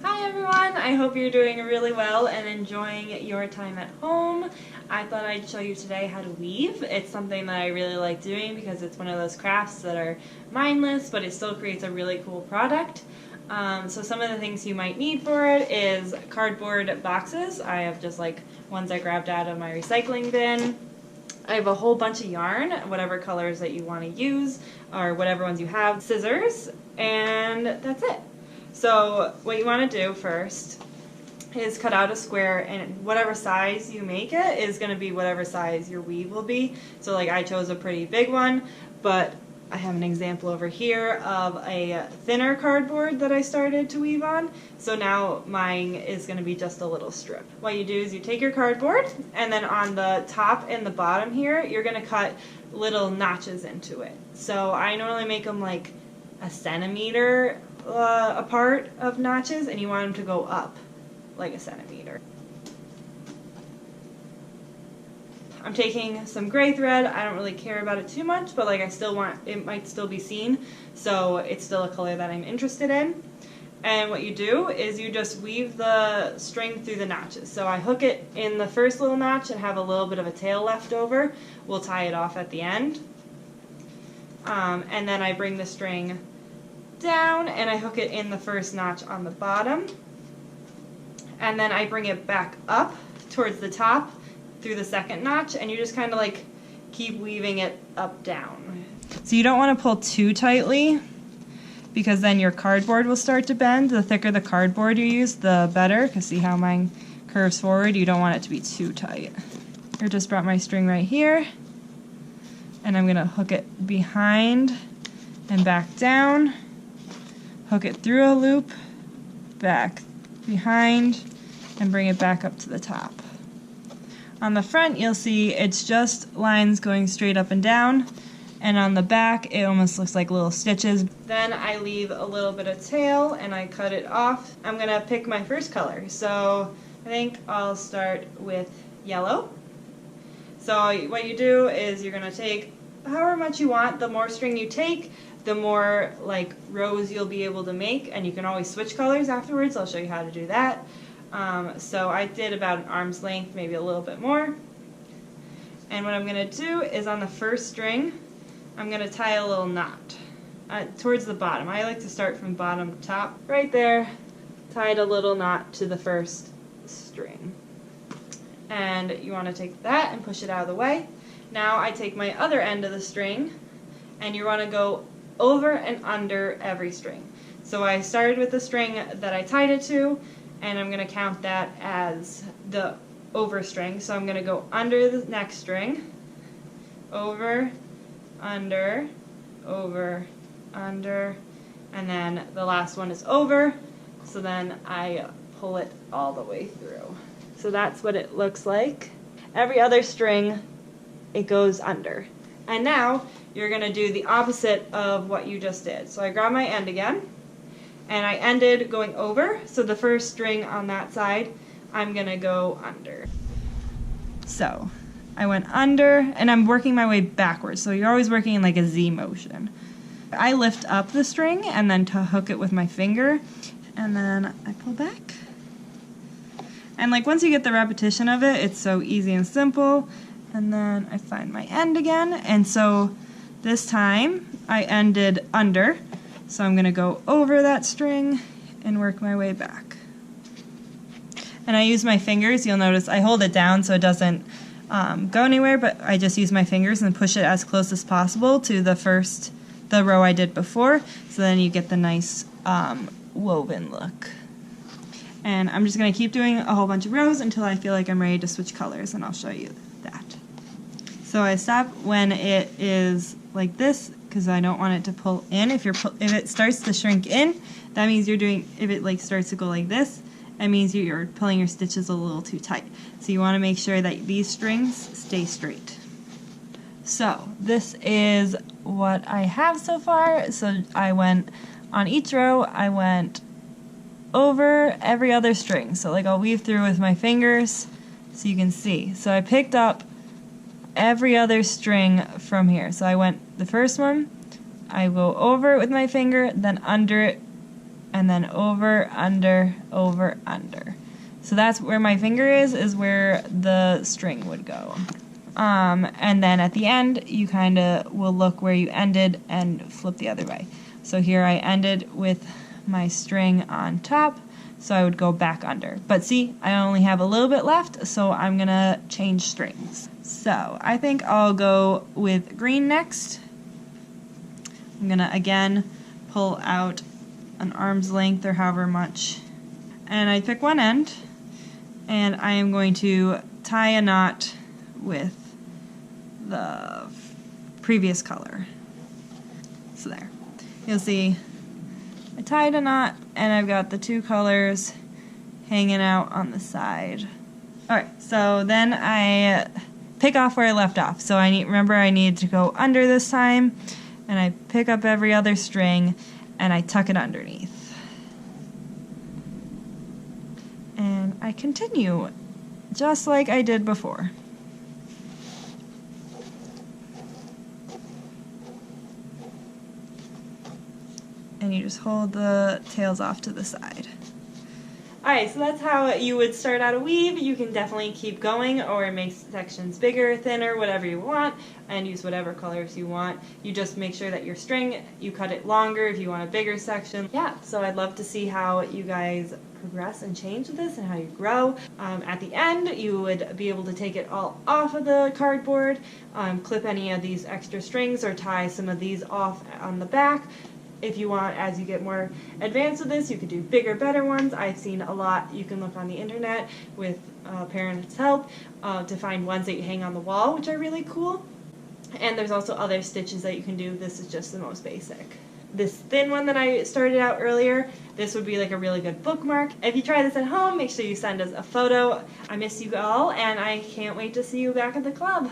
Hi everyone, I hope you're doing really well and enjoying your time at home. I thought I'd show you today how to weave. It's something that I really like doing because it's one of those crafts that are mindless, but it still creates a really cool product. So some of the things you might need for it is cardboard boxes. I have just like ones I grabbed out of my recycling bin. I have a whole bunch of yarn, whatever colors that you want to use, or whatever ones you have, scissors, and that's it. So what you want to do first is cut out a square, and whatever size you make it is going to be whatever size your weave will be. So like I chose a pretty big one, but I have an example over here of a thinner cardboard that I started to weave on. So now mine is going to be just a little strip. What you do is you take your cardboard, and then on the top and the bottom here, you're going to cut little notches into it. So I normally make them like a centimeter apart of notches, and you want them to go up like a centimeter. I'm taking some gray thread. I don't really care about it too much, but like I still want, it might still be seen, so it's still a color that I'm interested in. And what you do is you just weave the string through the notches. So I hook it in the first little notch and have a little bit of a tail left over. We'll tie it off at the end. And then I bring the string down and I hook it in the first notch on the bottom, and then I bring it back up towards the top through the second notch, and you just kind of like keep weaving it up down. So you don't want to pull too tightly because then your cardboard will start to bend. The thicker the cardboard you use, the better, because see how mine curves forward? You don't want it to be too tight. I just brought my string right here, and I'm going to hook it behind and back down. Hook it through a loop, back behind, and bring it back up to the top. On the front, you'll see it's just lines going straight up and down, and on the back, it almost looks like little stitches. Then I leave a little bit of tail, and I cut it off. I'm gonna pick my first color, so I think I'll start with yellow. So what you do is you're gonna take however much you want. The more string you take, the more like rows you'll be able to make, and you can always switch colors afterwards. I'll show you how to do that. So I did about an arm's length, maybe a little bit more. And what I'm going to do is on the first string, I'm going to tie a little knot towards the bottom. I like to start from bottom to top. Right there, tied a little knot to the first string. And you want to take that and push it out of the way. Now I take my other end of the string, and you want to go over and under every string. So I started with the string that I tied it to, and I'm going to count that as the over string. So I'm going to go under the next string, over, under, and then the last one is over, so then I pull it all the way through. So that's what it looks like. Every other string, it goes under. And now you're going to do the opposite of what you just did. So I grab my end again, and I ended going over, so the first string on that side, I'm going to go under. So I went under, and I'm working my way backwards, so you're always working in like a Z motion. I lift up the string and then to hook it with my finger, and then I pull back. And like once you get the repetition of it, it's so easy and simple. And then I find my end again, and so this time I ended under, so I'm going to go over that string and work my way back. And I use my fingers. You'll notice I hold it down so it doesn't go anywhere, but I just use my fingers and push it as close as possible to the row I did before, so then you get the nice woven look. And I'm just going to keep doing a whole bunch of rows until I feel like I'm ready to switch colors, and I'll show you that. So I stop when it is like this because I don't want it to pull in. If it starts to shrink in, that means you're doing, if it like starts to go like this, that means you're pulling your stitches a little too tight. So you want to make sure that these strings stay straight. So this is what I have so far. So I went on each row, I went over every other string. So like I'll weave through with my fingers so you can see. So I picked up every other string from here. So I went the first one, I go over it with my finger, then under it, and then over, under, over, under. So that's where my finger is where the string would go. And then at the end, you kind of will look where you ended and flip the other way. So here I ended with my string on top, so I would go back under. But see, I only have a little bit left, so I'm gonna change strings. So I think I'll go with green next. I'm gonna again pull out an arm's length or however much, and I pick one end, and I am going to tie a knot with the previous color. So there. You'll see I tied a knot and I've got the two colors hanging out on the side. Alright, so then I pick off where I left off. So remember I need to go under this time, and I pick up every other string and I tuck it underneath. And I continue just like I did before. And you just hold the tails off to the side. Alright, so that's how you would start out a weave. You can definitely keep going or make sections bigger, thinner, whatever you want, and use whatever colors you want. You just make sure that your string, you cut it longer if you want a bigger section. Yeah, so I'd love to see how you guys progress and change with this and how you grow. At the end, you would be able to take it all off of the cardboard, clip any of these extra strings or tie some of these off on the back. If you want, as you get more advanced with this, you could do bigger, better ones. I've seen a lot. You can look on the internet with parents' help to find ones that you hang on the wall, which are really cool. And there's also other stitches that you can do. This is just the most basic. This thin one that I started out earlier, this would be like a really good bookmark. If you try this at home, make sure you send us a photo. I miss you all, and I can't wait to see you back at the club.